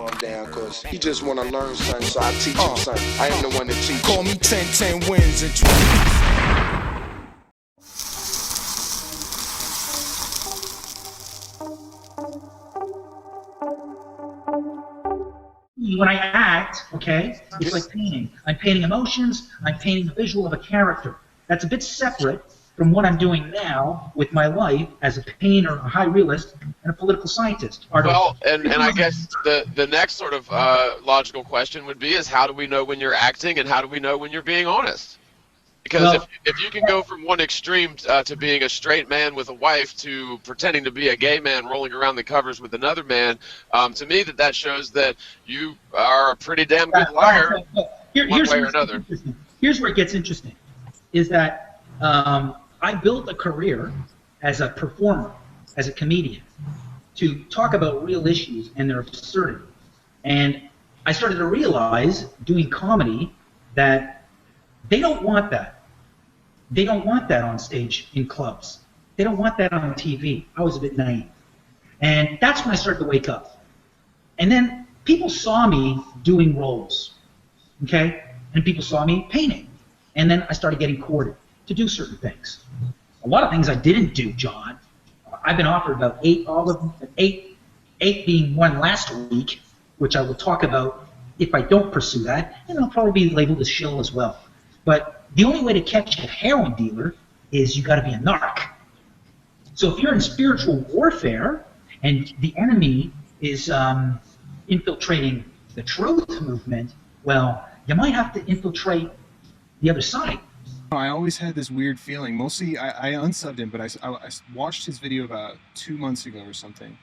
calm down, cause he just wanna learn something, so I teach him something. I am the one that teach. Call me 10 wins and 20. When I act, okay, it's like painting. I'm painting emotions, I'm painting a visual of a character. That's a bit separate from what I'm doing now with my life as a painter, a high realist, and a political scientist. Well, and I guess the next sort of logical question would be is how do we know when you're acting and how do we know when you're being honest? Because well, if you can go from one extreme to being a straight man with a wife to pretending to be a gay man rolling around the covers with another man, to me that shows that you are a pretty damn good liar one way or another. Here's where it gets interesting, is that I built a career as a performer, as a comedian, to talk about real issues and their absurdity. And I started to realize, doing comedy, that they don't want that. They don't want that on stage in clubs. They don't want that on TV. I was a bit naive. And that's when I started to wake up. And then people saw me doing roles, okay? And people saw me painting. And then I started getting courted to do certain things. A lot of things I didn't do, John. I've been offered about 8, all of them, 8 being one last week, which I will talk about if I don't pursue that, and I'll probably be labeled as shill as well. But the only way to catch a heroin dealer is you got to be a narc. So if you're in spiritual warfare and the enemy is infiltrating the truth movement, well, you might have to infiltrate the other side. I always had this weird feeling. Mostly, I unsubbed him, but I watched his video about 2 months ago or something,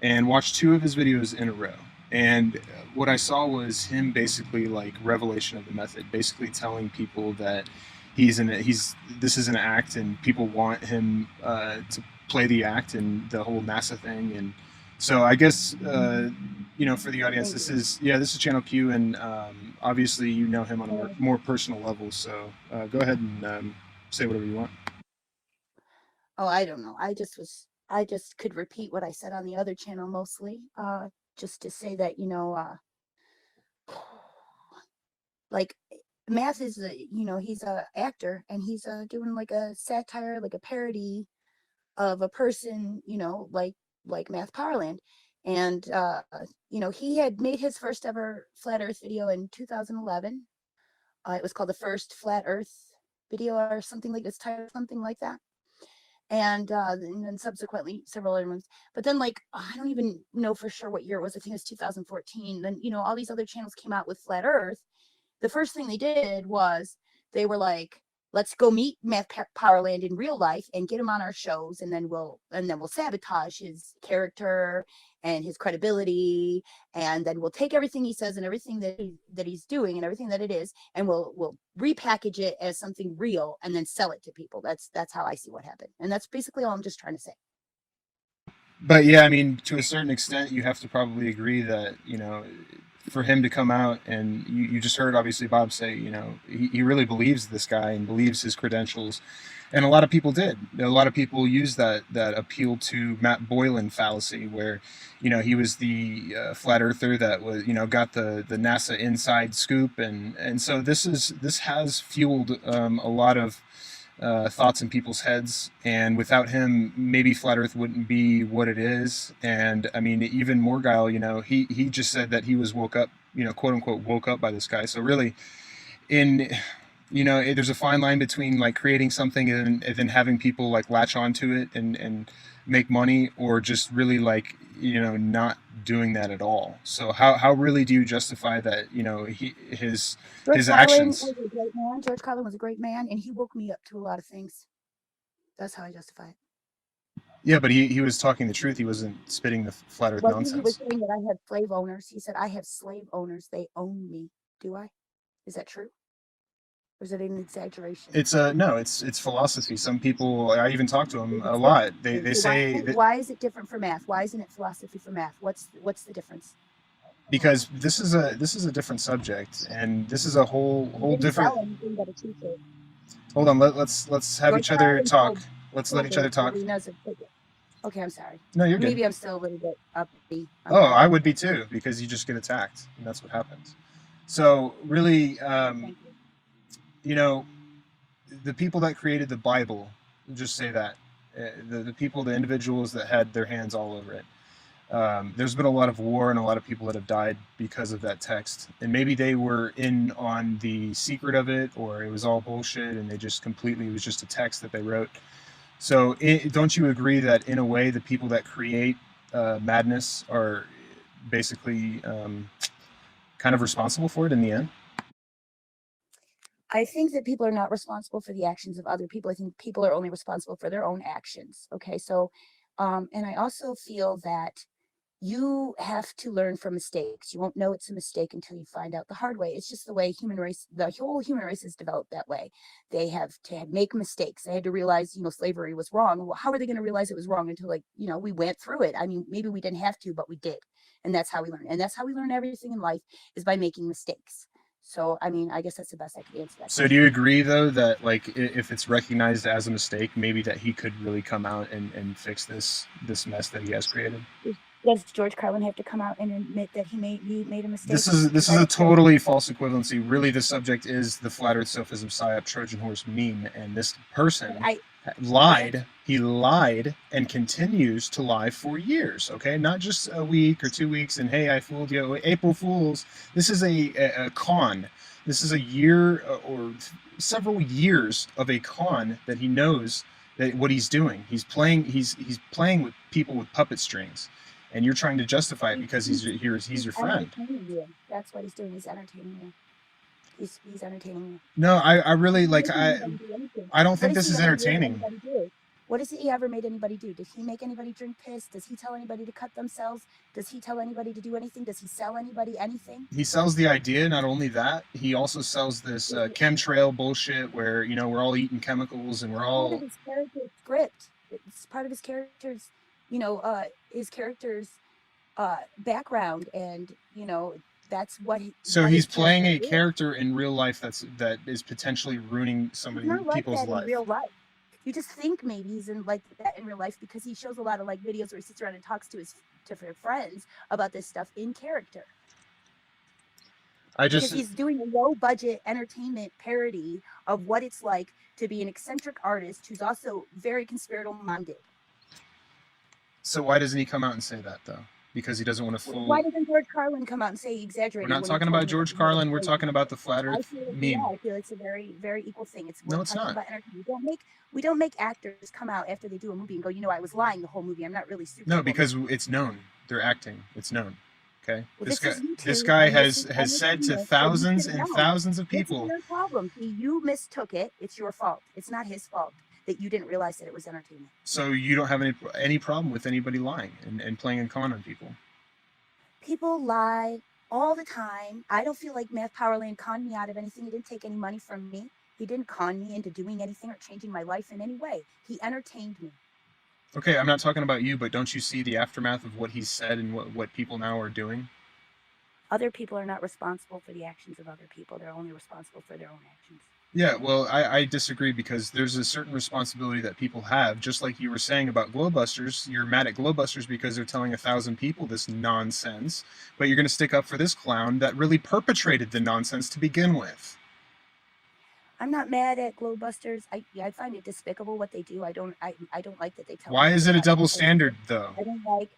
and watched 2 of his videos in a row. And what I saw was him basically like revelation of the method, basically telling people that this is an act, and people want him to play the act and the whole NASA thing. And so I guess you know, for the audience, this is Channel Q, and obviously you know him on a more personal level. So go ahead and say whatever you want. Oh, I don't know. I just could repeat what I said on the other channel mostly. Just to say that, you know, like Math is he's a actor, and he's doing like a satire, like a parody of a person, you know, like Math Powerland. And you know, he had made his first ever flat earth video in 2011. It was called The First Flat Earth Video or something like this, title, something like that. And then subsequently several other ones. But then, like, I don't even know for sure what year it was. I think it was 2014. Then, you know, all these other channels came out with Flat Earth. The first thing they did was they were like, let's go meet Math Powerland in real life and get him on our shows, and then we'll sabotage his character and his credibility, and then we'll take everything he says and everything that he's doing and everything that it is, and we'll repackage it as something real and then sell it to people. That's how I see what happened, and that's basically all I'm just trying to say. But yeah, I mean, to a certain extent, you have to probably agree that, you know, for him to come out, and you just heard obviously Bob say, you know, he really believes this guy and believes his credentials, and a lot of people did. A lot of people use that appeal to Matt Boylan fallacy, where, you know, he was the flat earther that was, you know, got the NASA inside scoop, and so this has fueled a lot of thoughts in people's heads, and without him, maybe flat Earth wouldn't be what it is. And I mean, even Morgile, you know, he just said that he was woke up, you know, quote unquote, woke up by this guy. So really, you know, there's a fine line between like creating something and then having people like latch onto it and make money, or just really like, you know, not doing that at all. So how really do you justify that, you know, his actions? Was a great man. George Carlin was a great man, and he woke me up to a lot of things. That's how I justify it. Yeah, but he was talking the truth. He wasn't spitting the flat earth nonsense. He was saying that I had slave owners. He said, I have slave owners. They own me. Do I? Is that true? Or is it an exaggeration? It's no, it's philosophy. Some people, I even talk to them a lot. They say that, why is it different for Math? Why isn't it philosophy for Math? What's the difference? Because this is a different subject, and this is a whole different. Hold on, let's have each other talk. Let's let each other talk. Okay, I'm sorry. No, you're good. Maybe I'm still a little bit uppity. Oh, I would be too, because you just get attacked, and that's what happens. So really, Thank you. you know, the people that created the Bible, just say that, the people, the individuals that had their hands all over it. There's been a lot of war and a lot of people that have died because of that text, and maybe they were in on the secret of it, or it was all bullshit, and they just completely, it was just a text that they wrote. So don't you agree that in a way the people that create madness are basically kind of responsible for it in the end? I think that people are not responsible for the actions of other people. I think people are only responsible for their own actions. Okay, so, and I also feel that you have to learn from mistakes. You won't know it's a mistake until you find out the hard way. It's just the way the whole human race is developed that way. They have to make mistakes. They had to realize, slavery was wrong. Well, how are they going to realize it was wrong until, like, we went through it? I mean, maybe we didn't have to, but we did. And that's how we learn. And that's how we learn everything in life, is by making mistakes. So, I mean, I guess that's the best I could answer that. So do you agree, though, that, like, if it's recognized as a mistake, maybe that he could really come out and fix this mess that he has created? Does George Carlin have to come out and admit that he made a mistake? This is a totally false equivalency. Really, the subject is the flat Earth sophism psyop Trojan horse meme, and this person lied. He lied and continues to lie for years. Okay, not just a week or 2 weeks. And hey, I fooled you. April Fools. This is a con. This is a year or several years of a con that he knows that what he's doing. He's playing. He's playing with people with puppet strings. And you're trying to justify it because he's your friend. That's what he's doing. He's entertaining you. He's entertaining you. No, I really I don't think this is entertaining. What has he ever made anybody do? Did he make anybody drink piss? Does he tell anybody to cut themselves? Does he tell anybody to do anything? Does he sell anybody anything? He sells the idea. Not only that, he also sells this chemtrail bullshit where we're all eating chemicals and we're all. Part of his character's script. It's part of his character's. His character's background, and that's what so he's playing a character in real life that is potentially ruining people's life. In real life, you just think maybe he's in like that in real life because he shows a lot of like videos where he sits around and talks to his friends about this stuff in character. Because he's doing a low budget entertainment parody of what it's like to be an eccentric artist who's also very conspiratorial minded. So why doesn't he come out and say that, though? Because he doesn't want to fool. Why doesn't George Carlin come out and say he exaggerated? We're not talking about George Carlin. We're talking about the flat Earth meme. Yeah, I feel it's a very, very equal thing. No, it's not. We don't make actors come out after they do a movie and go, I was lying the whole movie. I'm not really super. No, because it's known. They're acting. It's known. Okay. Well, this guy has said to thousands and thousands of people. It's your problem. You mistook it. It's your fault. It's not his fault that you didn't realize that it was entertainment. So you don't have any problem with anybody lying and playing a con on people? People lie all the time. I don't feel like Math Powerland conned me out of anything. He didn't take any money from me. He didn't con me into doing anything or changing my life in any way. He entertained me. Okay, I'm not talking about you, but don't you see the aftermath of what he said and what people now are doing? Other people are not responsible for the actions of other people. They're only responsible for their own actions. Yeah, well, I disagree, because there's a certain responsibility that people have, just like you were saying about Glowbusters. You're mad at Glowbusters because they're telling 1,000 people this nonsense, but you're going to stick up for this clown that really perpetrated the nonsense to begin with. I'm not mad at Glowbusters. I find it despicable what they do. I don't like that they tell. Why is it a double standard, though? I don't like.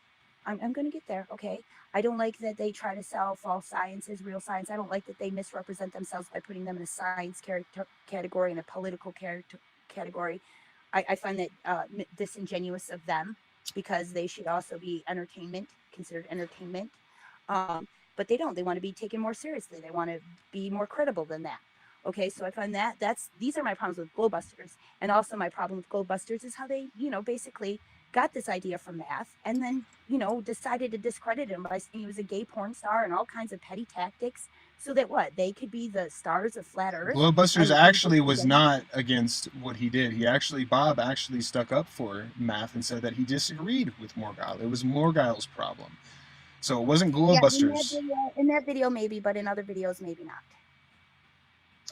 I'm going to get there, okay? I don't like that they try to sell false science as real science. I don't like that they misrepresent themselves by putting them in a science category and a political category. I find that disingenuous of them, because they should also be considered entertainment. But they don't. They want to be taken more seriously. They want to be more credible than that. Okay, so I find these are my problems with Glowbusters. And also my problem with Glowbusters is how they, basically got this idea from Math and then, decided to discredit him by saying he was a gay porn star and all kinds of petty tactics, so that they could be the stars of Flat Earth. Glowbusters actually was not against what he did. Bob actually stuck up for Math and said that he disagreed with Morgile. It was Morgile's problem. So it wasn't Glowbusters. Yeah, in that video maybe, but in other videos maybe not.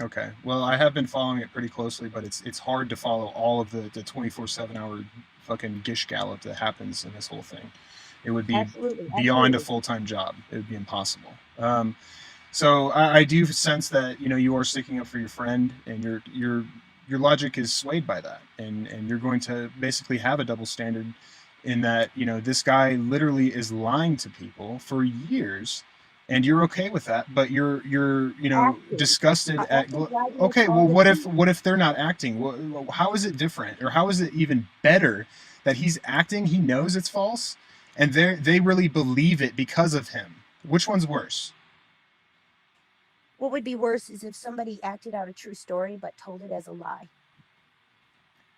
Okay. Well, I have been following it pretty closely, but it's hard to follow all of the 24/7 hour fucking gish gallop that happens in this whole thing. It would be Absolutely, beyond a absolutely. full-time job. It would be impossible. So I do sense that you are sticking up for your friend, and your logic is swayed by that, and you're going to basically have a double standard in that this guy literally is lying to people for years, and you're okay with that, but you're Acting. disgusted at. Acting gladiators Okay, all well, the what if they're not acting? How is it different, or how is it even better that he's acting? He knows it's false, and they really believe it because of him. Which one's worse? What would be worse is if somebody acted out a true story but told it as a lie.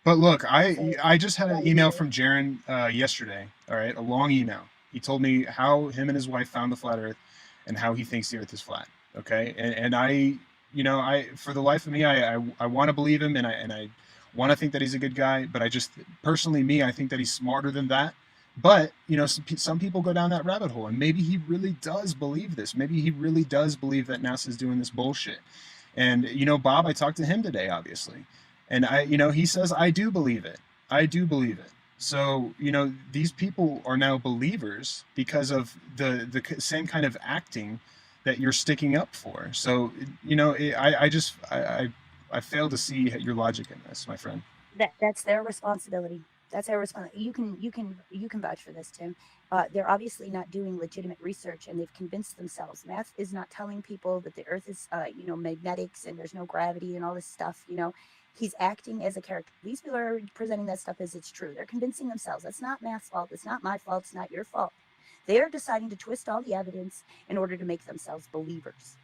But look, So I just had that an would be email worse. from Jaron yesterday. All right, a long email. He told me how him and his wife found the flat Earth, and how he thinks the Earth is flat. Okay, and I for the life of me, I want to believe him, and I want to think that he's a good guy. But I just personally, I think that he's smarter than that. But some people go down that rabbit hole, and maybe he really does believe this. Maybe he really does believe that NASA's doing this bullshit. And Bob, I talked to him today, obviously, and he says I do believe it. I do believe it. So these people are now believers because of the same kind of acting that you're sticking up for. So I fail to see your logic in this, my friend. That's their responsibility. That's their responsibility. You can vouch for this, Tim. They're obviously not doing legitimate research, and they've convinced themselves. Math is not telling people that the Earth is, magnetics and there's no gravity and all this stuff. He's acting as a character. These people are presenting that stuff as it's true. They're convincing themselves. That's not Math's fault. It's not my fault. It's not your fault. They are deciding to twist all the evidence in order to make themselves believers.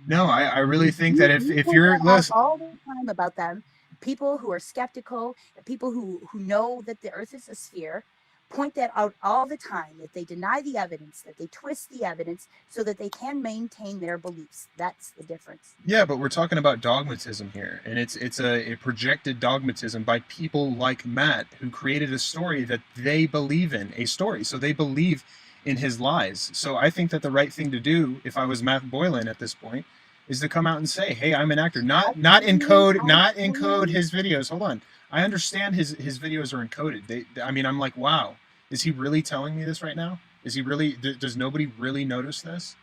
No, I really think that if point you're that out listen, all the time about them, people who are skeptical, people who know that the Earth is a sphere, point that out all the time, that they deny the evidence, that they twist the evidence so that they can maintain their beliefs. That's the difference. yeah, but we're talking about dogmatism here, and it's a projected dogmatism by people like Matt, who created a story that they believe in, a story. So they believe in his lies. So I think that the right thing to do, if I was Matt Boylan at this point, is to come out and say, "Hey, I'm an actor." Not encode his videos. Hold on. I understand his videos are encoded. I mean, I'm like, wow, is he really telling me this right now? Is he really? Does nobody really notice this?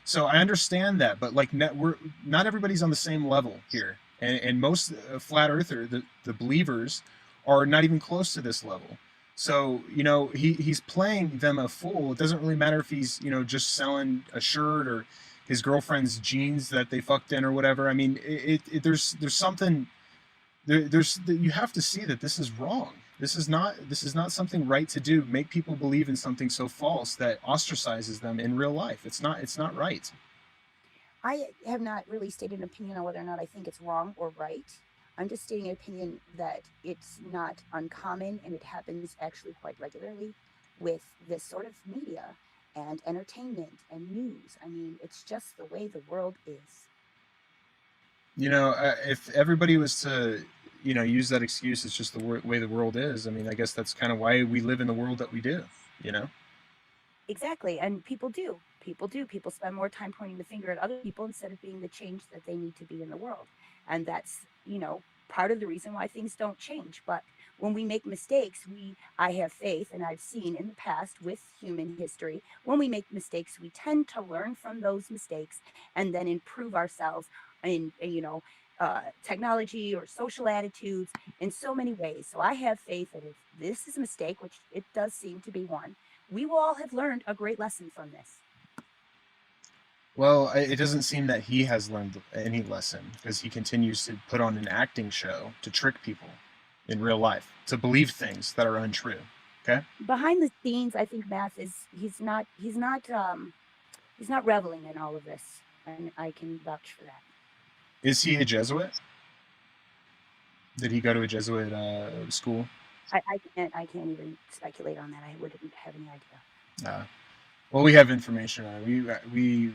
So I understand that, but like, we're not everybody's on the same level here, and most flat earther, the believers, are not even close to this level. So he's playing them a fool. It doesn't really matter if he's just selling a shirt or his girlfriend's jeans that they fucked in or whatever. I mean, there's something there's you have to see that this is wrong. This is not something right to do. Make people believe in something so false that ostracizes them in real life. It's not right. I have not really stated an opinion on whether or not I think it's wrong or right. I'm just stating an opinion that it's not uncommon, and it happens actually quite regularly with this sort of media and entertainment and news. I mean, it's just the way the world is. If everybody was to use that excuse, it's just the way the world is. I mean, I guess that's kind of why we live in the world that we do. You know. Exactly. And people do. People do. People spend more time pointing the finger at other people instead of being the change that they need to be in the world. And that's, part of the reason why things don't change. But when we make mistakes, I have faith, and I've seen in the past with human history, when we make mistakes, we tend to learn from those mistakes and then improve ourselves in, technology or social attitudes in so many ways. So I have faith that if this is a mistake, which it does seem to be one, we will all have learned a great lesson from this. Well, it doesn't seem that he has learned any lesson, because he continues to put on an acting show to trick people in real life to believe things that are untrue. Okay. Behind the scenes, I think Math he's not reveling in all of this, and I can vouch for that. Is he a Jesuit? Did he go to a Jesuit school? I can't even speculate on that. I wouldn't have any idea. Well, we have information on it. We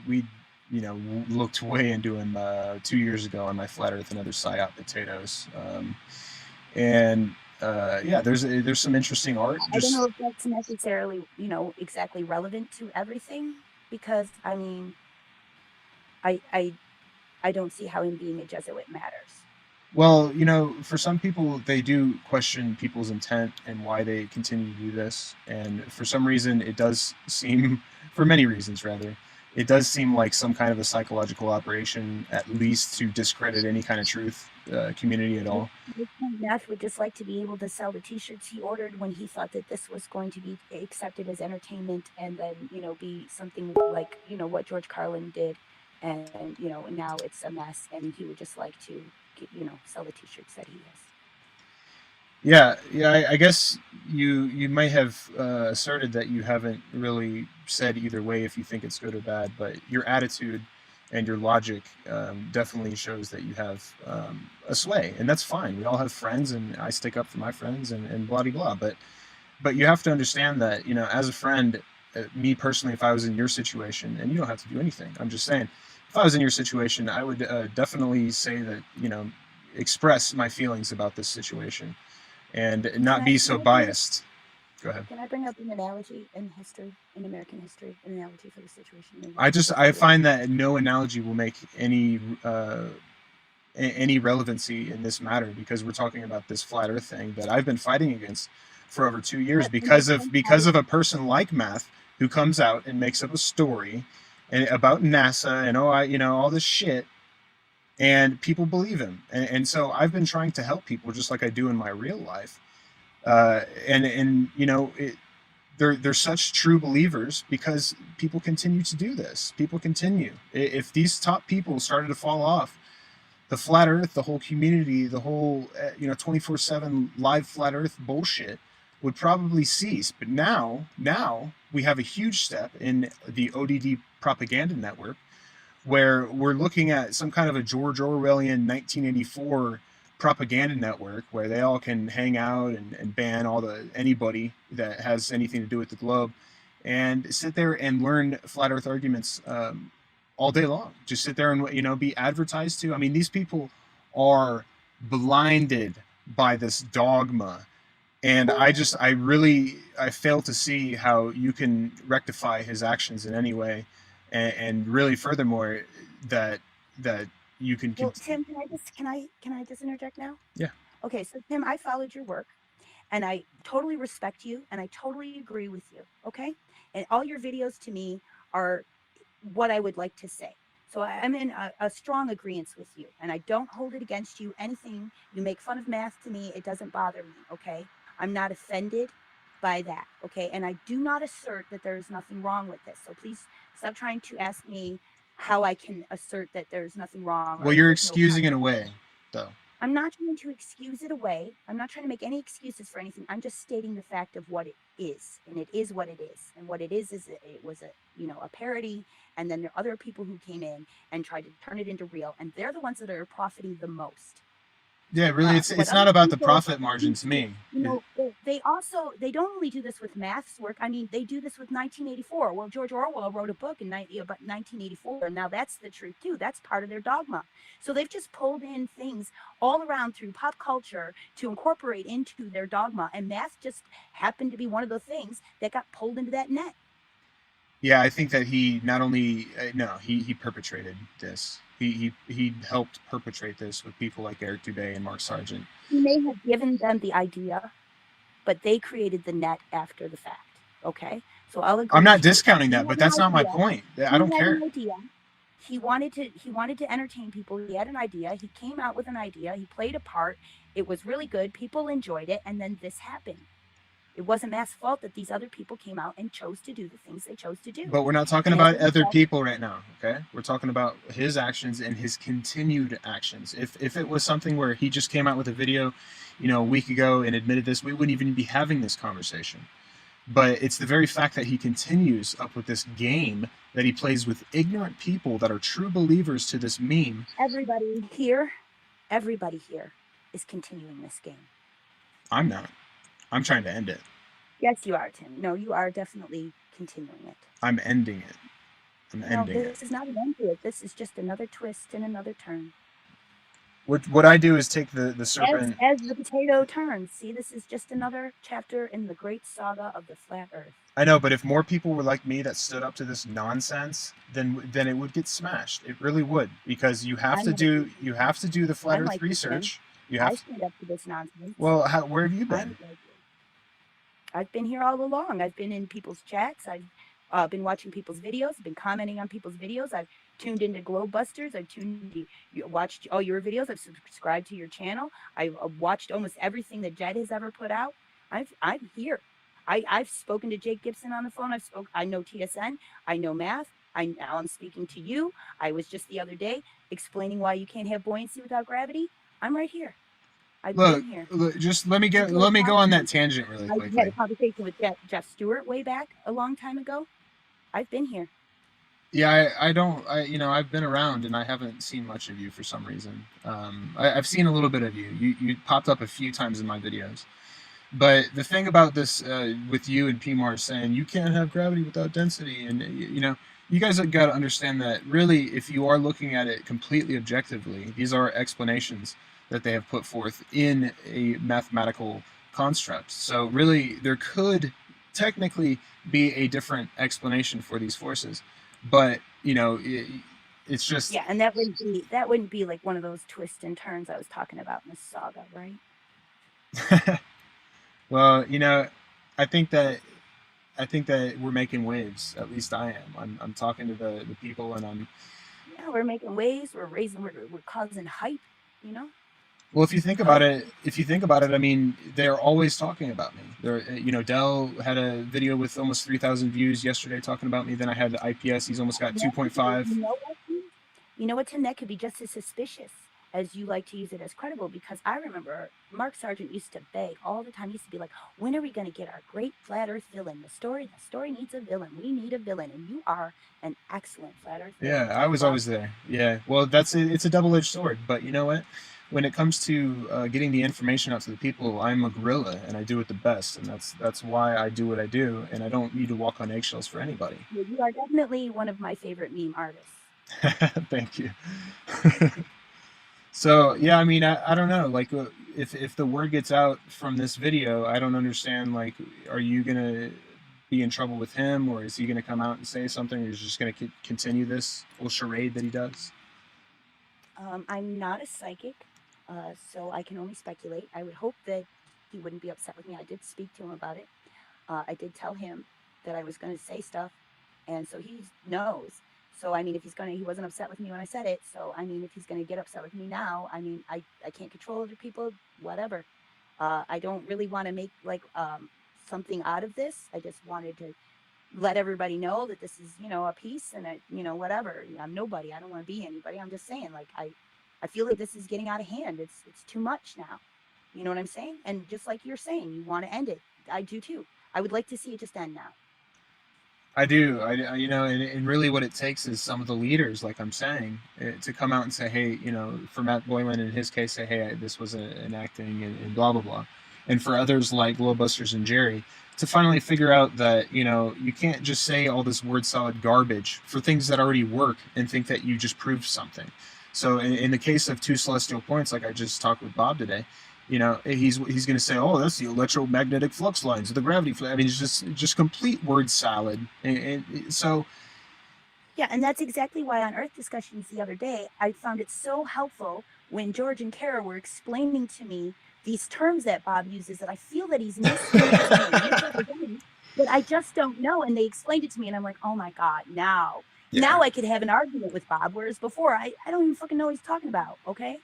looked way into him 2 years ago on my Flat Earth and Other PSYOP potatoes, and yeah, there's some interesting art. I don't know if that's necessarily exactly relevant to everything, because I mean, I don't see how him being a Jesuit matters. Well, you know, for some people, they do question people's intent and why they continue to do this. And for some reason, it does seem, for many reasons rather, it does seem like some kind of a psychological operation, at least to discredit any kind of truth community at all. Nash would just like to be able to sell the T-shirts he ordered when he thought that this was going to be accepted as entertainment, and then be something like what George Carlin did, and now it's a mess, and he would just like to sell the T-shirts that he has. Yeah, yeah. I guess you might have asserted that you haven't really said either way if you think it's good or bad, but your attitude and your logic definitely shows that you have a sway, and that's fine. We all have friends, and I stick up for my friends, and blah blah blah. But you have to understand that as a friend, me personally, if I was in your situation, and you don't have to do anything. I'm just saying, if I was in your situation, I would definitely say that express my feelings about this situation and not be so biased. Go ahead. Can I bring up an analogy in history, in American history, an analogy for the situation? I find that no analogy will make any relevancy in this matter, because we're talking about this flat Earth thing that I've been fighting against for over 2 years because of a person like Math who comes out and makes up a story about NASA and all this shit, and people believe him, and so I've been trying to help people just like I do in my real life, they're such true believers because people continue to do this. People continue. If these top people started to fall off, the flat Earth, the whole community, the whole 24/7 live flat Earth bullshit would probably cease. But now we have a huge step in the ODD propaganda network, where we're looking at some kind of a George Orwellian 1984 propaganda network where they all can hang out and ban anybody that has anything to do with the globe, and sit there and learn flat Earth arguments all day long. Just sit there and be advertised to. I mean, these people are blinded by this dogma, and I fail to see how you can rectify his actions in any way, and really, furthermore, that you can. Well, Tim, can I just interject now? Yeah. Okay, so Tim, I followed your work, and I totally respect you, and I totally agree with you. Okay, and all your videos to me are what I would like to say. So I'm in a strong agreement with you, and I don't hold it against you. Anything you make fun of Math to me, it doesn't bother me. Okay, I'm not offended by that. Okay, and I do not assert that there is nothing wrong with this. So please stop trying to ask me how I can assert that there's nothing wrong. Well, you're excusing it away, though. I'm not trying to excuse it away. I'm not trying to make any excuses for anything. I'm just stating the fact of what it is, and it is what it is. And what it is it was a parody, and then there are other people who came in and tried to turn it into real, and they're the ones that are profiting the most. Yeah, really, it's not about the profit margin to me. They don't only do this with Math's work. I mean, they do this with 1984. Well, George Orwell wrote a book about 1984, and now that's the truth too. That's part of their dogma. So they've just pulled in things all around through pop culture to incorporate into their dogma, and Math just happened to be one of the things that got pulled into that net. Yeah, I think that he not only he perpetrated this. He helped perpetrate this with people like Eric Dubé and Mark Sargent. He may have given them the idea, but they created the net after the fact. Okay, so I'll agree. I'm not discounting that, but that's not my point. I don't care. He wanted to entertain people. He had an idea. He came out with an idea. He played a part. It was really good. People enjoyed it, and then this happened. It wasn't Matt's fault that these other people came out and chose to do the things they chose to do. But we're not talking about other people right now, okay? We're talking about his actions and his continued actions. If it was something where he just came out with a video, a week ago and admitted this, we wouldn't even be having this conversation. But it's the very fact that he continues up with this game that he plays with ignorant people that are true believers to this meme. Everybody here is continuing this game. I'm not. I'm trying to end it. Yes, you are, Tim. No, you are definitely continuing it. I'm ending it. This is not an end to it. This is just another twist and another turn. What I do is take the serpent... As the potato turns. See, this is just another chapter in the great saga of the flat Earth. I know, but if more people were like me that stood up to this nonsense, then it would get smashed. It really would, because you have to do the flat Earth research. You I have to. stand up to this nonsense. Well, where have you I'm been? like, I've been here all along. I've been in people's chats. I've been watching people's videos. Been commenting on people's videos. I've tuned into Globebusters. I've watched all your videos. I've subscribed to your channel. I've watched almost everything that Jed has ever put out. I'm here. I've spoken to Jake Gibson on the phone. I know TSN. I know math. Now I'm speaking to you. I was just the other day explaining why you can't have buoyancy without gravity. I'm right here. I've been here. Look, just let me go on that tangent really I had a quickly. conversation with Jeff Stewart way back a long time ago. I've been here. Yeah, I don't, you know, I've been around and I haven't seen much of you for some reason. I've seen a little bit of you. You popped up a few times in my videos. But the thing about this, with you and PMAR saying you can't have gravity without density, and you know, you guys have got to understand that really, if you are looking at it completely objectively, these are explanations that they have put forth in a mathematical construct. So really, there could technically be a different explanation for these forces, but you know, it's just Yeah, and that wouldn't be like one of those twists and turns I was talking about in the saga, right? well, you know, I think that we're making waves. At least I am. I'm talking to the people, and I'm. Yeah, we're making waves. We're causing hype. You know. Well, if you think about it, I mean, they're always talking about me. You know, Dell had a video with almost 3,000 views yesterday talking about me. Then I had the IPS. He's almost got Yeah, 2.5. you know what? You know what, Tim? That could be just as suspicious as you like to use it as credible, because I remember Mark Sargent used to beg all the time. He used to be like, "When are we going to get our great flat Earth villain? The story needs a villain. We need a villain, and you are an excellent flat Earth villain." Yeah, I was always there. Yeah. Well, it's a double-edged sword. But you know what? When it comes to getting the information out to the people, I'm a gorilla, and I do it the best, and that's why I do what I do, and I don't need to walk on eggshells for anybody. You are definitely one of my favorite meme artists. Thank you. So yeah, I mean, I don't know. Like, if the word gets out from this video, I don't understand. Like, are you gonna be in trouble with him, or is he gonna come out and say something, or is he just gonna continue this little charade that he does? I'm not a psychic, so I can only speculate. I would hope that he wouldn't be upset with me. I did speak to him about it. I did tell him that I was going to say stuff, and so he knows. So I mean, if he wasn't upset with me when I said it. So I mean, if he's going to get upset with me now, I mean, I can't control other people. Whatever. I don't really want to make like something out of this. I just wanted to let everybody know that this is, a piece, and whatever. I'm nobody. I don't want to be anybody. I'm just saying, like, I feel like this is getting out of hand. It's too much now. You know what I'm saying? And just like you're saying, you want to end it. I do too. I would like to see it just end now. I do. You know, and really what it takes is some of the leaders, like I'm saying, to come out and say, hey, you know, for Matt Boylan in his case, say, hey, this was an acting and blah, blah, blah. And for others like Globebusters and Jerry, to finally figure out that, you know, you can't just say all this word salad garbage for things that already work and think that you just proved something. So in the case of two celestial points, like I just talked with Bob today, you know, he's going to say, oh, that's the electromagnetic flux lines of the gravity. I mean, it's just complete word salad. And so. Yeah, and that's exactly why on Earth Discussions the other day, I found it so helpful when George and Kara were explaining to me these terms that Bob uses that I feel that he's misusing, but I just don't know. And they explained it to me, and I'm like, oh my God, now I could have an argument with Bob, whereas before I don't even fucking know what he's talking about, okay?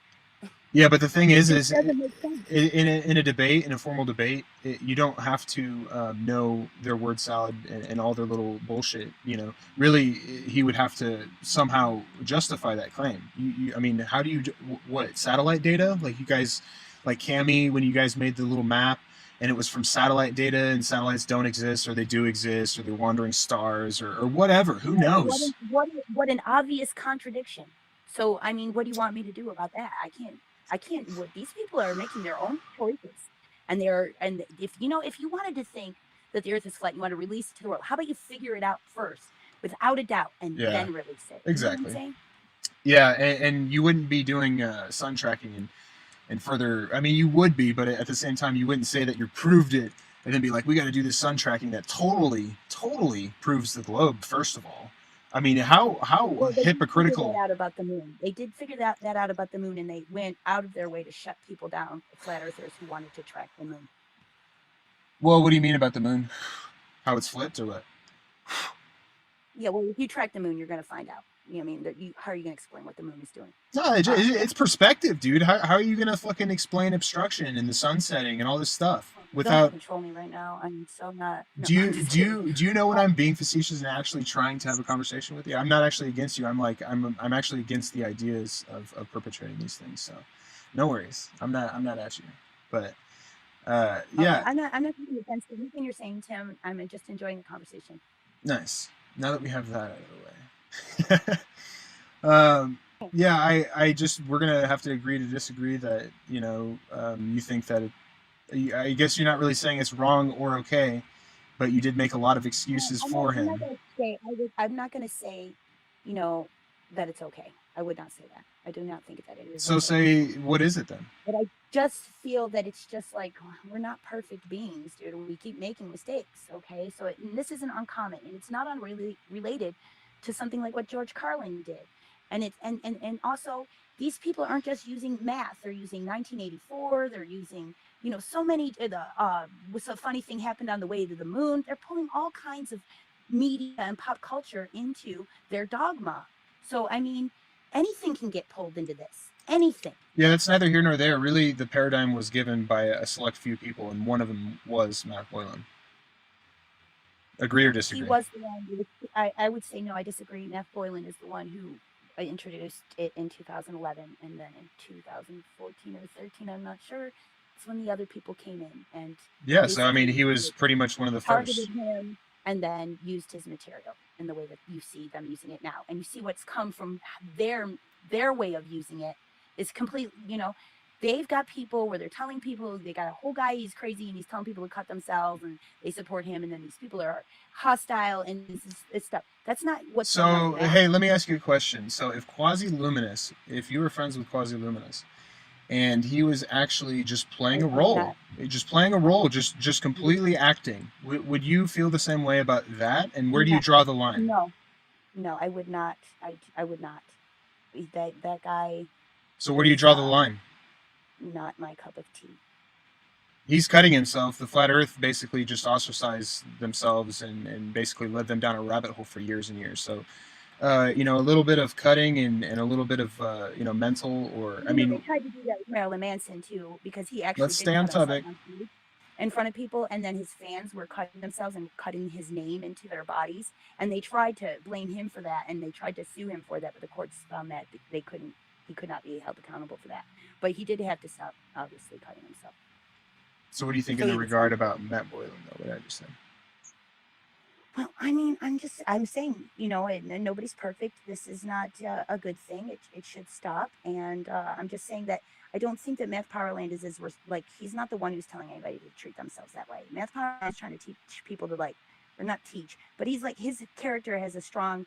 Yeah, but the thing is in a debate, in a formal debate, you don't have to know their word salad and all their little bullshit. You know, really, he would have to somehow justify that claim. I mean, how do you what satellite data? Like you guys, like Cami, when you guys made the little map, and it was from satellite data, and satellites don't exist, or they do exist, or they're wandering stars, or whatever. Who knows? What an obvious contradiction. So, I mean, what do you want me to do about that? I can't. These people are making their own choices, and if you wanted to think that the Earth is flat, you want to release it to the world. How about you figure it out first, without a doubt, and then release it? Exactly. You know what I'm saying? Yeah, and you wouldn't be doing sun tracking and further. I mean, you would be, but at the same time, you wouldn't say that you proved it, and then be like, we got to do this sun tracking that totally proves the globe. First of all, I mean, how Well, they did figure that hypocritical. out about the moon. They did figure that out about the moon, and they went out of their way to shut people down, flat earthers who wanted to track the moon. Well, what do you mean about the moon? How it's flipped or what? Yeah, well, if you track the moon, you're going to find out. You know what I mean? How are you going to explain what the moon is doing? No, it's perspective, dude. How are you gonna fucking explain obstruction and the sun setting and all this stuff Don't without? control me right now. I'm so not. No, Do I'm you just do kidding. you do you know when I'm being facetious and actually trying to have a conversation with you? I'm not actually against you. I'm actually against the ideas of perpetrating these things. So, no worries. I'm not at you. But yeah, I'm not taking offense to anything you're saying, Tim. I'm just enjoying the conversation. nice. Now that we have that out of the way. Yeah, I just we're gonna have to agree to disagree that you think that I guess you're not really saying it's wrong or okay, but you did make a lot of excuses for I'm not him. going to say. I'm not going to say, you know, that it's okay. I would not say that. I do not think that it is So okay. say, what is it then? But I just feel that it's just like we're not perfect beings, dude. We keep making mistakes, okay? So and this isn't uncommon, and it's not unrelated related to something like what George Carlin did. And it's and also these people aren't just using math; they're using 1984. They're using so many. What's a funny thing happened on the way to the moon? They're pulling all kinds of media and pop culture into their dogma. So I mean, anything can get pulled into this. Anything. Yeah, that's neither here nor there. Really, the paradigm was given by a select few people, and one of them was Matt Boylan. Agree or He disagree? was the one. I would say no. I disagree. Neff Boylan is the one who introduced it in 2011, and then in 2014 or 13, I'm not sure. It's when the other people came in and Yeah, so I mean, basically he was pretty much one of the targeted first. him and then used his material in the way that you see them using it now. And you see what's come from their way of using it is completely. They've got people where they're telling people they got a whole guy, he's crazy and he's telling people to cut themselves and they support him. And then these people are hostile and this stuff. That's not what's going on So, now. hey, let me ask you a question. So, if Quasi-Luminous, if you were friends with Quasi-Luminous, and he was actually just playing a role, just completely acting, would you feel the same way about that? And where do you Not, draw the line? no, no, I would not. I would not. That guy So, where do you is draw the line? not my cup of tea. He's cutting himself. The flat Earth basically just ostracized themselves and basically led them down a rabbit hole for years and years. So, a little bit of cutting and a little bit of mental, or I They mean, tried to do that with Marilyn Manson too, because he actually let's did stay on cut himself topic. on stage in front of people, and then his fans were cutting themselves and cutting his name into their bodies, and they tried to blame him for that, and they tried to sue him for that, but the courts found that he could not be held accountable for that. But he did have to stop, obviously, cutting himself. So, what do you think So in the he was regard about Matt Boylan, though? What I just said. Well, I mean, I'm saying, and nobody's perfect. This is not a good thing. It should stop. And I'm just saying that I don't think that Math Powerland is like, he's not the one who's telling anybody to treat themselves that way. Math Powerland is trying to teach people to or not teach, but he's like, his character has a strong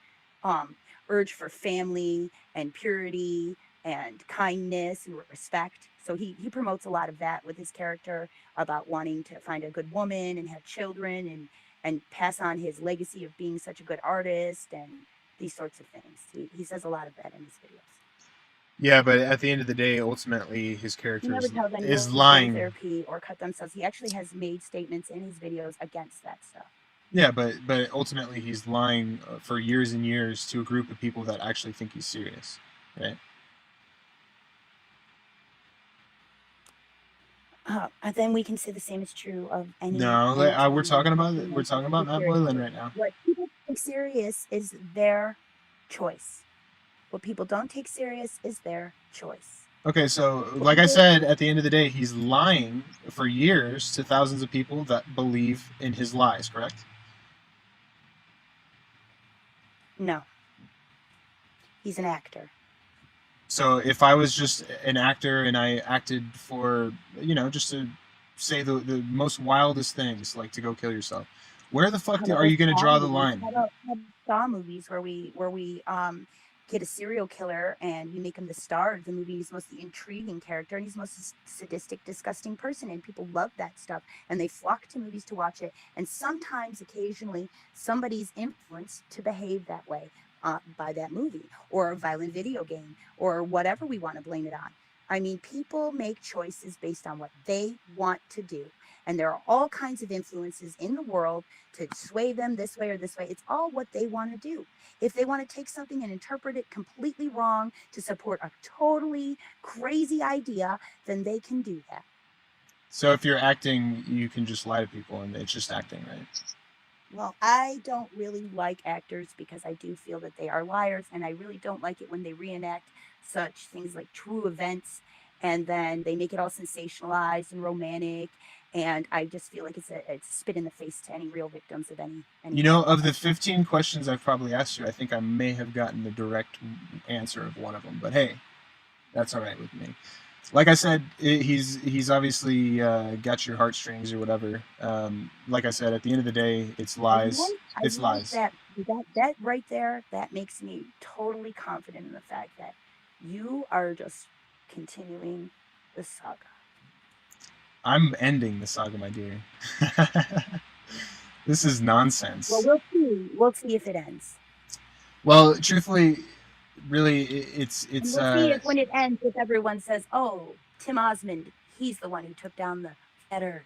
urge for family and purity and kindness and respect. So he promotes a lot of that with his character about wanting to find a good woman and have children and pass on his legacy of being such a good artist and these sorts of things. He says a lot of that in his videos. Yeah, but at the end of the day, ultimately, his He character never tells anyone is to go to lying. therapy or cut themselves. He actually has made statements in his videos against that stuff. Yeah, but ultimately, he's lying for years and years to a group of people that actually think he's serious, right? And then we can say the same is true of any. No, we're talking about Matt Boylan right now. What people take serious is their choice. What people don't take serious is their choice. Okay, so like I said, at the end of the day, he's lying for years to thousands of people that believe in his lies, correct? No. He's an actor. So if I was just an actor and I acted for, just to say the most wildest things, like to go kill yourself, where the fuck are you going to draw the line? How about Saw movies where we get a serial killer and we make him the star of the movie? He's the most intriguing character and he's the most sadistic, disgusting person, and people love that stuff and they flock to movies to watch it. And sometimes, occasionally, somebody's influenced to behave that way. by that movie, or a violent video game, or whatever we want to blame it on. I mean, people make choices based on what they want to do. And there are all kinds of influences in the world to sway them this way or this way. It's all what they want to do. If they want to take something and interpret it completely wrong to support a totally crazy idea, then they can do that. So if you're acting, you can just lie to people, and it's just acting, right? Well, I don't really like actors because I do feel that they are liars, and I really don't like it when they reenact such things like true events, and then they make it all sensationalized and romantic, and I just feel like it's a spit in the face to any real victims of any. You know, of the 15 questions I've probably asked you, I think I may have gotten the direct answer of one of them. But hey, that's all right with me. Like I said, he's obviously got your heartstrings or whatever. Like I said, at the end of the day, it's lies. It's lies. That right there, that makes me totally confident in the fact that you are just continuing the saga. I'm ending the saga, my dear. This is nonsense. Well, we'll see. We'll see if it ends. Well, truthfully, really, it's. And we'll see if when it ends, if everyone says, "Oh, Tim Osman, he's the one who took down the flat Earth."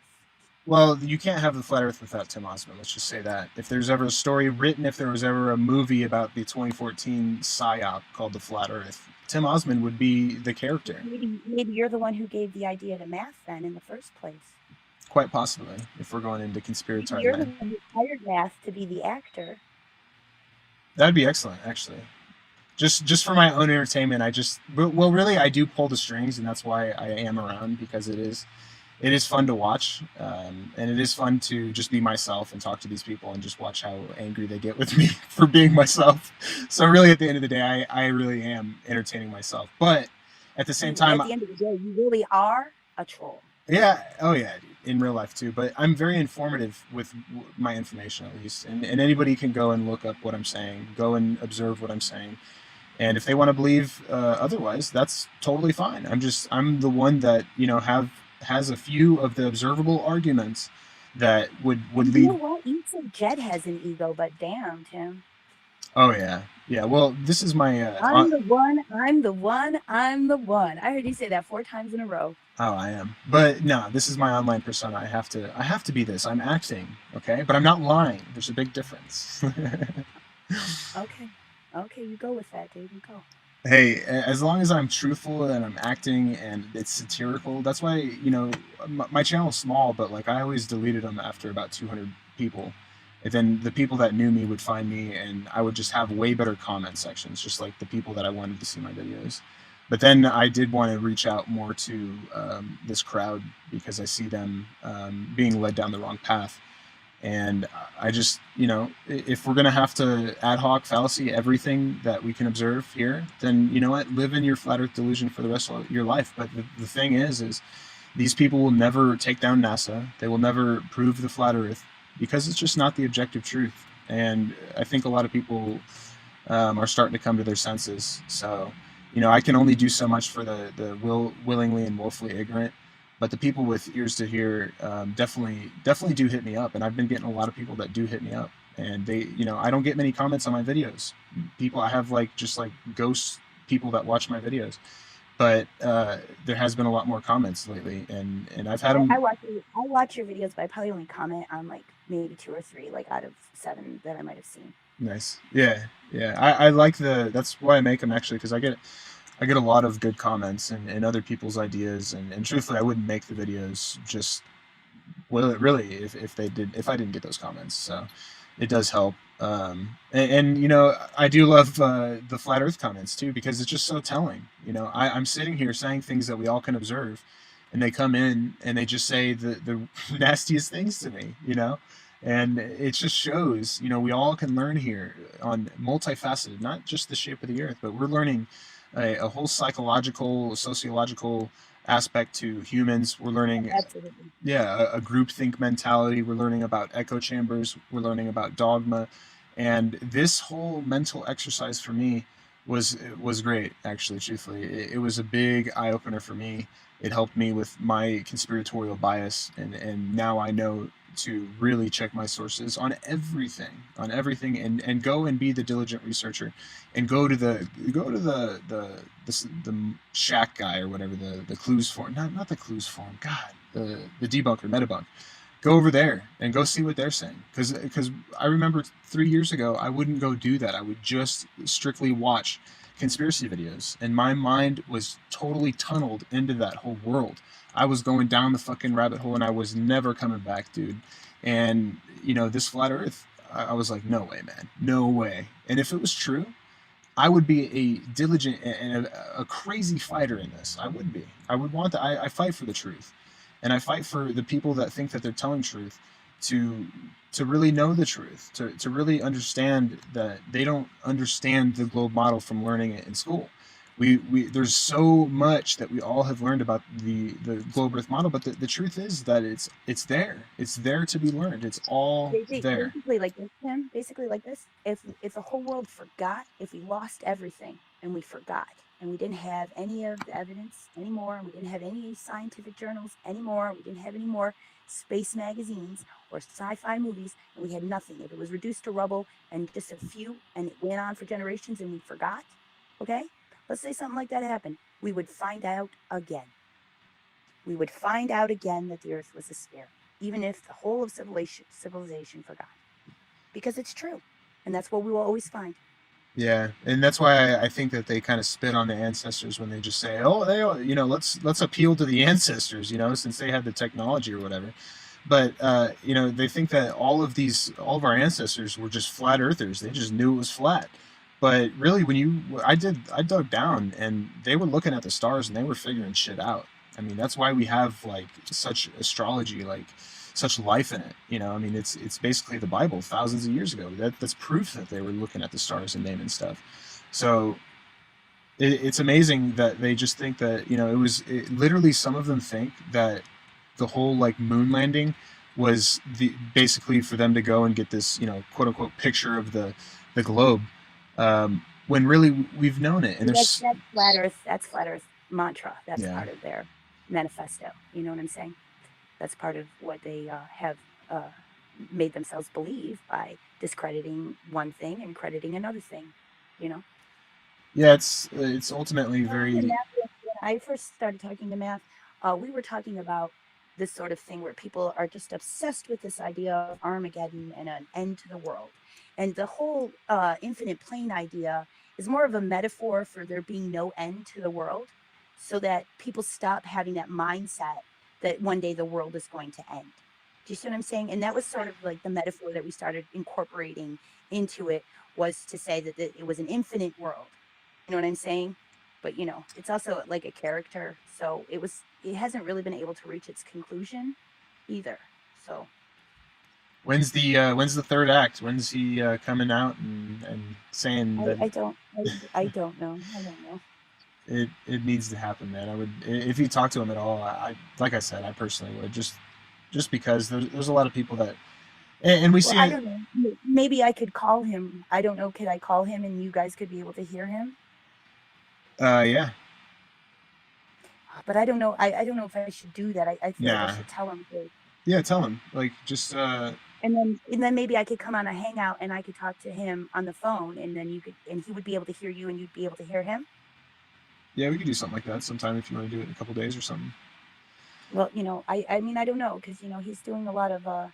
Well, you can't have the flat Earth without Tim Osman. Let's just say that. If there's ever a story written, if there was ever a movie about the 2014 psyop called the Flat Earth, Tim Osman would be the character. Maybe you're the one who gave the idea to Math then in the first place. Quite possibly, if we're going into conspiratorial. You're the one who hired Math to be the actor. That'd be excellent, actually. Just for my own entertainment, really, I do pull the strings, and that's why I am around, because it is fun to watch, and it is fun to just be myself and talk to these people and just watch how angry they get with me for being myself. So really, at the end of the day, I really am entertaining myself. But at the same time, at the end of the day, you really are a troll. Yeah. Oh, yeah. In real life too. But I'm very informative with my information, at least. And anybody can go and look up what I'm saying, go and observe what I'm saying. And if they want to believe otherwise, that's totally fine. I'm the one that, has a few of the observable arguments that would lead. You know what? You said Jed has an ego, but damn, Tim. Oh, yeah. Yeah. Well, this is my. I'm the one. I'm the one. I'm the one. I heard you say that 4 times in a row. Oh, I am. But no, this is my online persona. I have to be this. I'm acting, okay? But I'm not lying. There's a big difference. Okay, you go with that, dude. You go. Hey, as long as I'm truthful and I'm acting and it's satirical, that's why, my channel's small, but like I always deleted them after about 200 people. And then the people that knew me would find me, and I would just have way better comment sections, just like the people that I wanted to see my videos. But then I did want to reach out more to this crowd, because I see them being led down the wrong path. And I just, if we're going to have to ad hoc fallacy everything that we can observe here, then you know what? Live in your flat earth delusion for the rest of your life. But the thing is these people will never take down NASA. They will never prove the flat earth, because it's just not the objective truth. And I think a lot of people are starting to come to their senses. So, I can only do so much for the willingly and willfully ignorant. But the people with ears to hear definitely do hit me up, and I've been getting a lot of people that do hit me up, and they, I don't get many comments on my videos. I have just ghost people that watch my videos, but there has been a lot more comments lately, and I've had them. I watch your videos, but I probably only comment on maybe 2 or 3, out of 7 that I might have seen. Nice, yeah. I like that's why I make them, actually, because I get a lot of good comments and other people's ideas, and truthfully, I wouldn't make the videos just really if I didn't get those comments. So it does help. And I do love the flat Earth comments too, because it's just so telling. I'm sitting here saying things that we all can observe, and they come in and they just say the nastiest things to me. And it just shows. We all can learn here on multifaceted, not just the shape of the Earth, but we're learning a whole psychological, sociological aspect to humans. We're learning, Absolutely. a groupthink mentality. We're learning about echo chambers. We're learning about dogma, and this whole mental exercise for me was great. Actually, truthfully, it was a big eye opener for me. It helped me with my conspiratorial bias, and now I know to really check my sources on everything, and go and be the diligent researcher, and go to the Shack guy or whatever, the clues forum, not the clues forum, God, the debunker, Metabunk. Go over there and go see what they're saying, because I remember 3 years ago I wouldn't go do that. I would just strictly watch conspiracy videos, and my mind was totally tunneled into that whole world. I was going down the fucking rabbit hole, and I was never coming back, dude. And this flat Earth, I was like, no way, man, no way. And if it was true, I would be a diligent and a crazy fighter in this. I would be. I would want that. I fight for the truth, and I fight for the people that think that they're telling truth to really know the truth, to really understand that they don't understand the globe model from learning it in school. We there's so much that we all have learned about the globe Earth model, but the truth is that it's there to be learned. It's all there. Basically like this, Tim. Basically like this. If the whole world forgot, if we lost everything and we forgot, and we didn't have any of the evidence anymore, and we didn't have any scientific journals anymore, we didn't have any more space magazines or sci-fi movies, and we had nothing. If it was reduced to rubble and just a few, and it went on for generations and we forgot, okay? Let's say something like that happened. We would find out again. We would find out again that the Earth was a sphere, even if the whole of civilization forgot. Because it's true. And that's what we will always find. Yeah, and that's why I think that they kind of spit on the ancestors when they just say, "Oh, let's appeal to the ancestors," since they had the technology or whatever. But they think that all of our ancestors were just flat earthers. They just knew it was flat. But really, I dug down, and they were looking at the stars and they were figuring shit out. I mean, that's why we have like such astrology, like such life in it. It's basically the Bible thousands of years ago. That's proof that they were looking at the stars and naming stuff. So it's amazing that they just think that literally, some of them think that the whole like moon landing was basically for them to go and get this quote unquote picture of the globe, when really we've known it. And that's flat Earth. That's flat Earth mantra. That's part of their manifesto. You know what I'm saying? That's part of what they have made themselves believe by discrediting one thing and crediting another thing. Yeah, it's ultimately very. When I first started talking to Math, we were talking about this sort of thing where people are just obsessed with this idea of Armageddon and an end to the world. And the whole infinite plane idea is more of a metaphor for there being no end to the world, so that people stop having that mindset that one day the world is going to end. Do you see what I'm saying? And that was sort of like the metaphor that we started incorporating into it, was to say that it was an infinite world. You know what I'm saying? But it's also like a character, so it hasn't really been able to reach its conclusion either. So when's the third act? When's he coming out and saying that? I don't know. It needs to happen, man. I would, if you talk to him at all. Like I said, I personally would, just because there's a lot of people that, and we see. I don't know. Maybe I could call him. I don't know. Could I call him and you guys could be able to hear him? Yeah. But I don't know. I don't know if I should do that. I feel like I should tell him to. Yeah, tell him. Like, just. And then maybe I could come on a hangout and I could talk to him on the phone, and then he would be able to hear you and you'd be able to hear him. Yeah, we could do something like that sometime if you want to do it in a couple days or something. Well, I mean, I don't know, because he's doing a lot of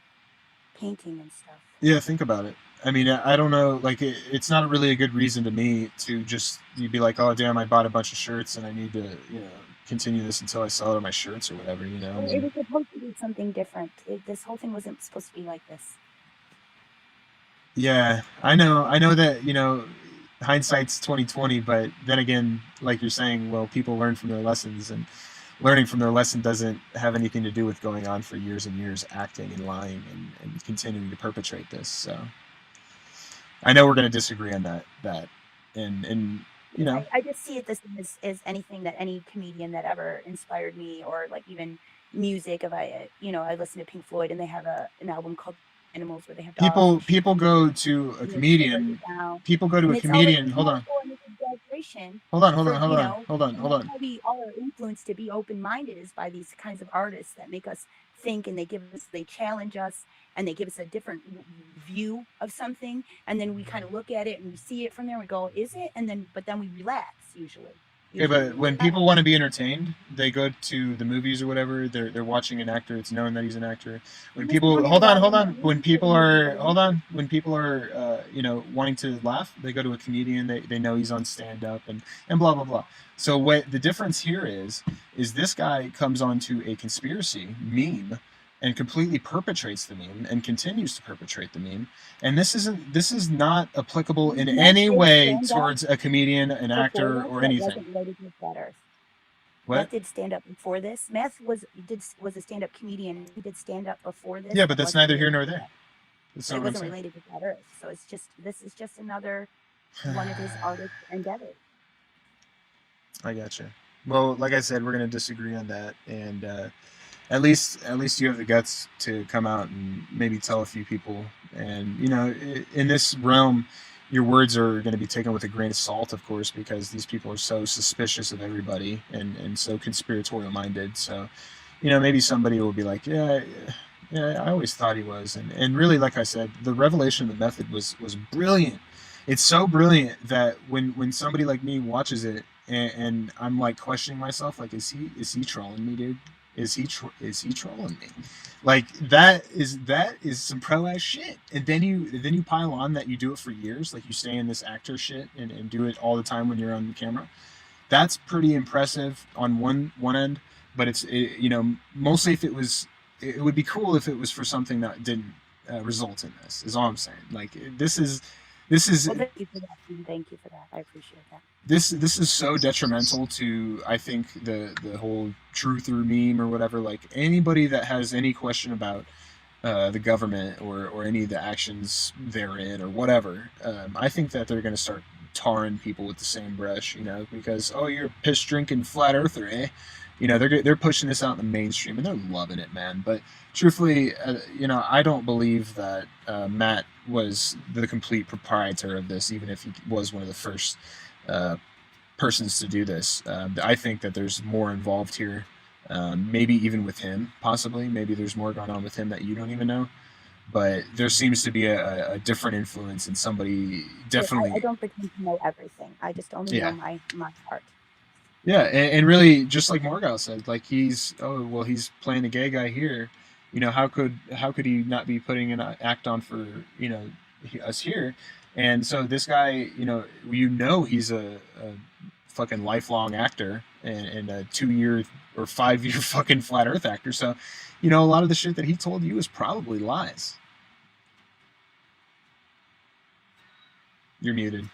painting and stuff. Yeah, think about it. I mean, I don't know. Like, it's not really a good reason to me to just you'd be like, oh damn, I bought a bunch of shirts and I need to continue this until I sell out of my shirts or whatever. Well, it was supposed to be something different. This whole thing wasn't supposed to be like this. Yeah, I know that hindsight's 20/20, but then again, like you're saying, well, people learn from their lessons, and learning from their lesson doesn't have anything to do with going on for years and years acting and lying and continuing to perpetrate this. So I know we're going to disagree on that and I just see it as anything that any comedian that ever inspired me, or like even music. If I listen to Pink Floyd and they have an album called Animals where they have dogs. People go to a comedian. People go to a comedian. Hold on. inspiration hold on, for, hold that's on. how we all are influenced to be open-minded is by these kinds of artists that make us think, and they challenge us, and they give us a different view of something, and then we kind of look at it and we see it from there and we go, is it? But then we relax usually. Okay, Usually but we when relax. people want to be entertained, they go to the movies or whatever. They're watching an actor. It's known that he's an actor. When You just people want me to watch hold the on. When movie for the people movie are alone. hold on. When people are wanting to laugh, they go to a comedian. They know he's on stand up and blah blah blah. So what the difference here is this guy comes onto a conspiracy meme and completely perpetrates the meme and continues to perpetrate the meme. And this is not applicable in Matt any did way stand up towards a comedian, an before actor, this or that anything. wasn't related to Flat Earth. What? Matt did stand up before this. Was a stand up comedian. He did stand up before this Yeah, but that that's wasn't neither here related nor to there. that. That's But not it what I'm wasn't saying. related to Flat Earth. So this is just another one of his artist endeavors. I gotcha. Well, like I said, we're gonna disagree on that, and at least you have the guts to come out and maybe tell a few people. And in this realm, your words are going to be taken with a grain of salt, of course, because these people are so suspicious of everybody and so conspiratorial minded. So maybe somebody will be like, yeah, yeah, I always thought he was, and really, like I said, the revelation of the method was brilliant. It's so brilliant that when somebody like me watches it and I'm like questioning myself, like, is he trolling me, dude? Is he trolling me? Like that is some pro ass shit. And then you pile on that you do it for years, like you stay in this actor shit and do it all the time when you're on the camera. That's pretty impressive on one end, but mostly if it would be cool if it was for something that didn't result in this. Is all I'm saying. Like this is Well, thank you for that. Dean. Thank you for that. I appreciate that. this is so detrimental to, I think, the whole truther meme or whatever. Like anybody that has any question about the government or any of the actions therein or whatever, I think that they're going to start tarring people with the same brush, because, oh, you're a piss drinking flat earther, eh? They're pushing this out in the mainstream and they're loving it, man. But truthfully, I don't believe that Matt was the complete proprietor of this, even if he was one of the first uh, persons to do this. I think that there's more involved here. Maybe even with him, possibly. Maybe there's more going on with him that you don't even know. But there seems to be a different influence and somebody Yeah, I definitely, don't pretend to know everything. I just only know yeah, my part. yeah, and really, just like Morgal said, like he's playing a gay guy here. How could he not be putting an act on for us here? And so this guy, he's a fucking lifelong actor and a 2 year or 5 year fucking flat Earth actor. So, a lot of the shit that he told you is probably lies. You're muted.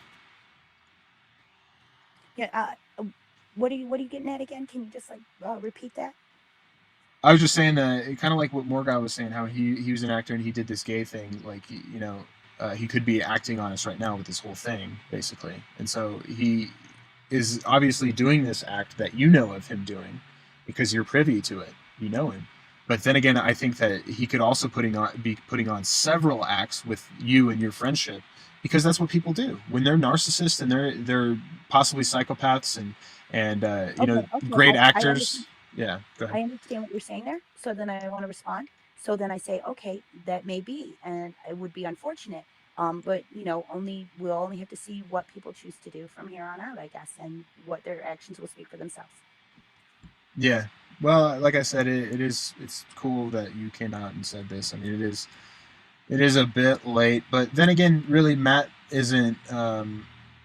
Yeah. What are you getting at again? Can you just repeat that? I was just saying that kind of like what Morgan was saying, how he was an actor and he did this gay thing. Like he could be acting on us right now with this whole thing, basically. And so he is obviously doing this act that you know of him doing because you're privy to it. You know him. But then again, I think that he could also be putting on several acts with you and your friendship because that's what people do when they're narcissists and they're possibly psychopaths and Okay, okay. great I understand. actors. Yeah, go ahead. I understand what you're saying there. So then I want to respond. So then I say, okay, that may be, and it would be unfortunate. But we'll only have to see what people choose to do from here on out, I guess, and what their actions will speak for themselves. Yeah. Well, like I said, it's cool that you came out and said this. I mean, it is a bit late, but then again, really, Matt isn't.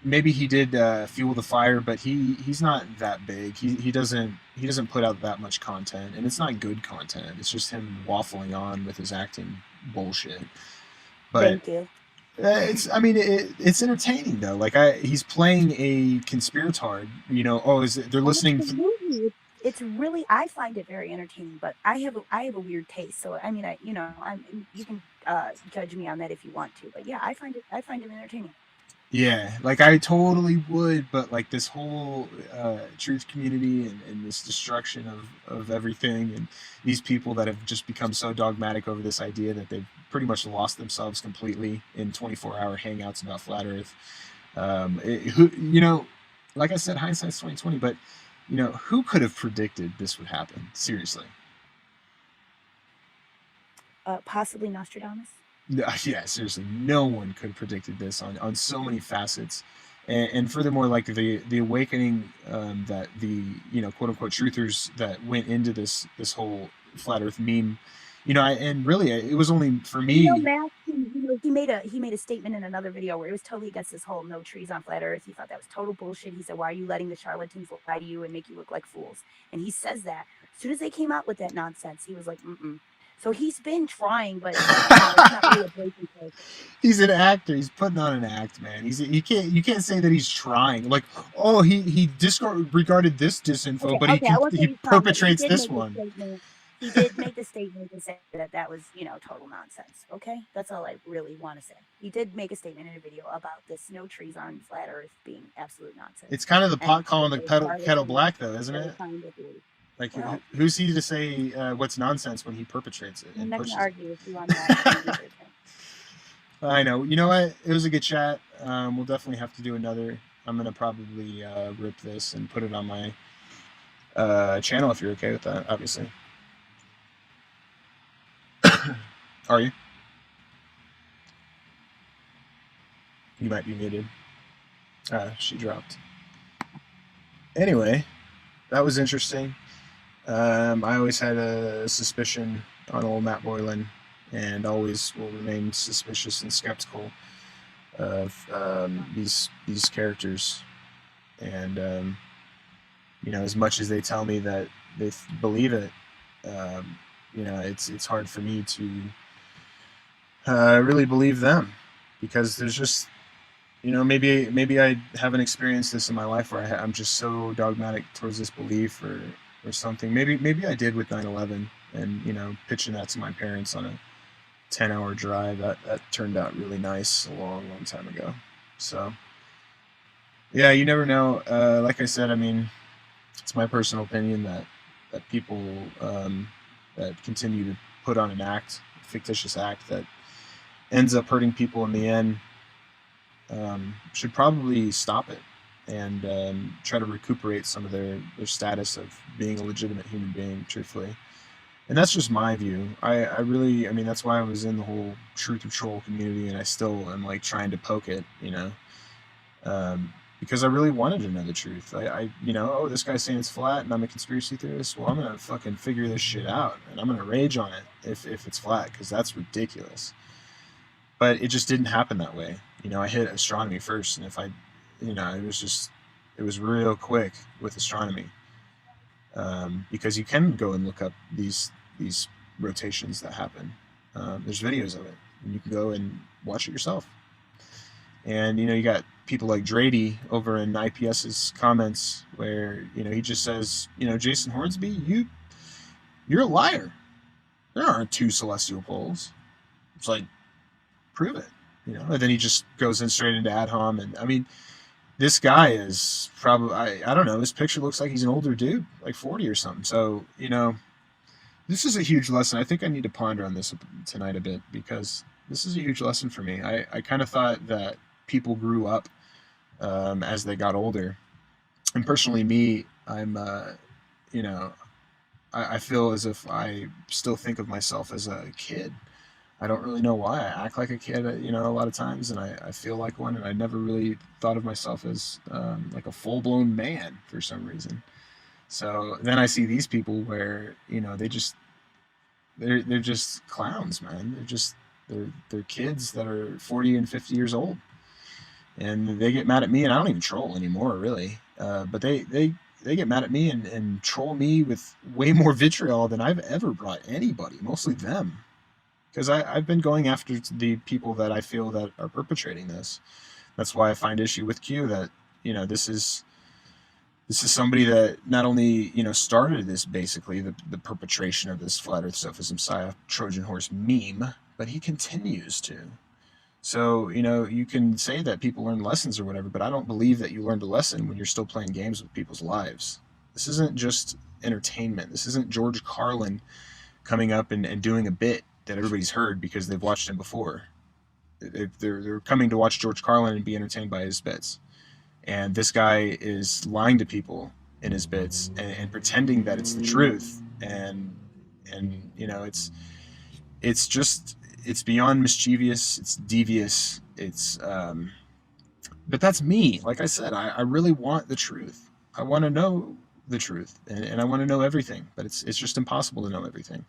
Maybe he did fuel the fire, but he's not that big. He doesn't put out that much content, and it's not good content. It's just him waffling on with his acting bullshit. But Thank you. it's entertaining though. Like he's playing a conspiratard. They're listening. Absolutely. It's really, I find it very entertaining, but I have a weird taste. So I mean, you can judge me on that if you want to, but yeah, I find it entertaining. Yeah, like I totally would, but like this whole truth community and this destruction of everything, and these people that have just become so dogmatic over this idea that they've pretty much lost themselves completely in 24-hour hangouts about flat Earth. Who like I said, hindsight's 2020. But who could have predicted this would happen? Seriously. Possibly Nostradamus. Yeah, seriously, no one could have predicted this on so many facets, and furthermore, like the awakening that the quote unquote truthers that went into this whole flat Earth meme, and really it was only for me. Matt, he made a statement in another video where it was totally against this whole no trees on flat Earth. He thought that was total bullshit. He said, "Why are you letting the charlatans lie to you and make you look like fools?" And he says that as soon as they came out with that nonsense, he was like, "Mm-mm." So he's been trying, but it's not really a breaking point. He's an actor. He's putting on an act, man. You can't say that he's trying. Like, oh, he disregarded this disinfo, but he perpetrates this one. He did make the statement to say that was, total nonsense. Okay, that's all I really want to say. He did make a statement in a video about this no trees on flat Earth being absolute nonsense. It's kind of the pot calling the kettle black, though, isn't it? Like, who's he to say what's nonsense when he perpetrates it? I'm not going to argue with you on that. I know. You know what? It was a good chat. We'll definitely have to do another. I'm going to probably rip this and put it on my channel if you're okay with that, obviously. Are you? You might be muted. She dropped. Anyway, that was interesting. I always had a suspicion on old Matt Boylan, and always will remain suspicious and skeptical of these characters. And as much as they tell me that they believe it, it's hard for me to really believe them, because there's just maybe I haven't experienced this in my life where I'm just so dogmatic towards this belief or something. Maybe I did with 9/11 and pitching that to my parents on a 10-hour drive. That turned out really nice a long time ago. So yeah, you never know. Like I said, I mean, it's my personal opinion that people that continue to put on a fictitious act that ends up hurting people in the end should probably stop it and try to recuperate some of their status of being a legitimate human being, truthfully. And that's just my view. I really, that's why I was in the whole truth or troll community, and I still am like trying to poke it, because I really wanted to know the truth. Oh, this guy's saying it's flat and I'm a conspiracy theorist. Well, I'm going to fucking figure this shit out, and I'm going to rage on it if it's flat, because that's ridiculous. But it just didn't happen that way. I hit astronomy first, and if I, it was real quick with astronomy, because you can go and look up these rotations that happen. There's videos of it, and you can go and watch it yourself. And you got people like Drady over in IPS's comments where he just says, Jason Hornsby, you're a liar. There aren't two celestial poles. It's like, prove it. And then he just goes in straight into ad hom. And this guy is probably, I don't know, his picture looks like he's an older dude, like 40 or something. So, this is a huge lesson. I think I need to ponder on this tonight a bit, because this is a huge lesson for me. I kind of thought that people grew up as they got older. And personally, me, I'm, I feel as if I still think of myself as a kid. I don't really know why. I act like a kid, a lot of times, and I feel like one, and I never really thought of myself as like a full-blown man for some reason. So then I see these people where, they're just clowns, man. They're kids that are 40 and 50 years old, and they get mad at me, and I don't even troll anymore, really. But they get mad at me and troll me with way more vitriol than I've ever brought anybody, mostly them. Because I've been going after the people that I feel that are perpetrating this. That's why I find issue with Q, that this is somebody that not only started this, basically the perpetration of this flat Earth sophism Messiah Trojan horse meme, but he continues to. So you can say that people learn lessons or whatever, but I don't believe that you learned a lesson when you're still playing games with people's lives. This isn't just entertainment. This isn't George Carlin coming up and doing a bit that everybody's heard because they've watched him before. They're coming to watch George Carlin and be entertained by his bits. And this guy is lying to people in his bits and pretending that it's the truth. And you know, it's just, it's beyond mischievous, it's devious, it's but that's me. Like I said, I really want the truth. I want to know the truth, and I want to know everything, but it's just impossible to know everything.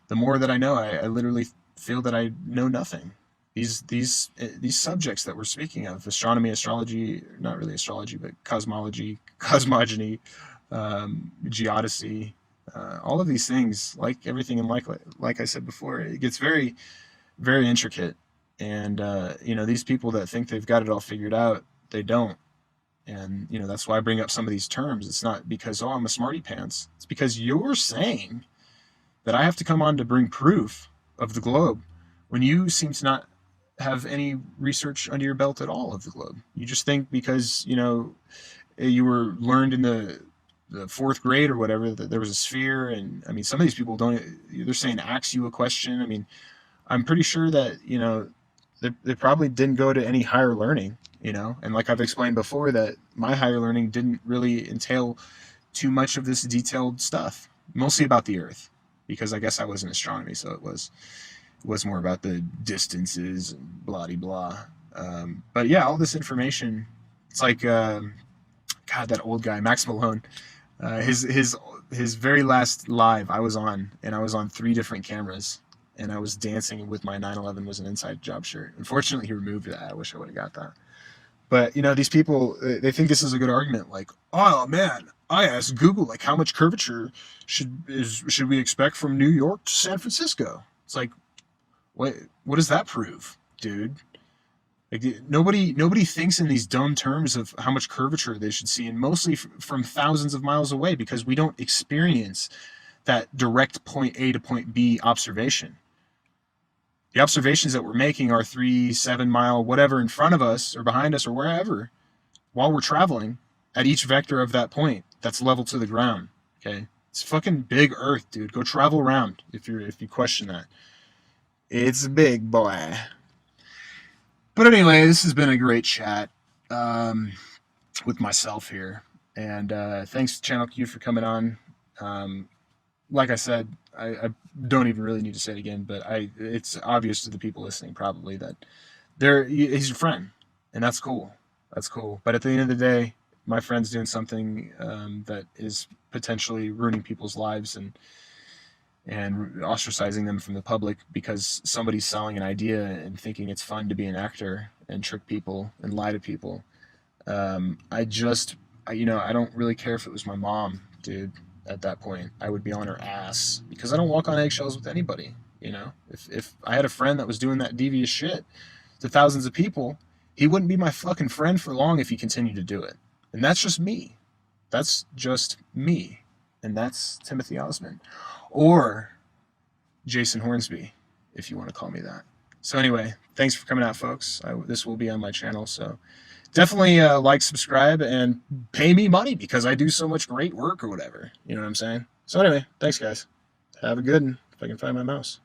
The more that I know, I literally feel that I know nothing. These subjects that we're speaking of, astronomy, astrology, not really astrology, but cosmology, cosmogony, geodesy, all of these things, like everything in life, like I said before, it gets very, very intricate. And you know, these people that think they've got it all figured out, they don't. And you know, that's why I bring up some of these terms. It's not because, oh, I'm a smarty pants. It's because you're saying that I have to come on to bring proof of the globe when you seem to not have any research under your belt at all of the globe. You just think because, you know, you were learned in the fourth grade or whatever that there was a sphere. And I mean, some of these people don't, they're saying ask you a question. I mean, I'm pretty sure that, you know, they probably didn't go to any higher learning, you know, and like I've explained before, that my higher learning didn't really entail too much of this detailed stuff, mostly about the earth, because I guess I was in astronomy, so it was more about the distances and blah de blah. But yeah, all this information, it's like God, that old guy Max Malone, his very last live I was on, and I was on 3 different cameras, and I was dancing with my 9/11 was an inside job shirt. Unfortunately, he removed that. I wish I would have got that. But you know, these people, they think this is a good argument. Like, oh man, I asked Google, like, how much curvature should we expect from New York to San Francisco? It's like, what does that prove, dude? Like, nobody thinks in these dumb terms of how much curvature they should see, and mostly from thousands of miles away, because we don't experience that direct point A to point B observation. The observations that we're making are 3, 7 mile, whatever, in front of us or behind us or wherever, while we're traveling at each vector of that point that's level to the ground. Okay, it's fucking big Earth, dude. Go travel around if you question that. It's big, boy. But anyway, this has been a great chat with myself here, and thanks to Channel Q for coming on. Like I said, I don't even really need to say it again, but it's obvious to the people listening probably that he's your friend, and that's cool. That's cool. But at the end of the day, my friend's doing something that is potentially ruining people's lives and ostracizing them from the public because somebody's selling an idea and thinking it's fun to be an actor and trick people and lie to people. I don't really care if it was my mom, dude. At that point, I would be on her ass because I don't walk on eggshells with anybody. You know, if I had a friend that was doing that devious shit to thousands of people, he wouldn't be my fucking friend for long if he continued to do it. And that's just me. That's just me. And that's Timothy Osman. Or Jason Hornsby, if you want to call me that. So anyway, thanks for coming out, folks. This will be on my channel, so definitely like, subscribe, and pay me money because I do so much great work or whatever. You know what I'm saying? So anyway, thanks, guys. Have a good one, if I can find my mouse.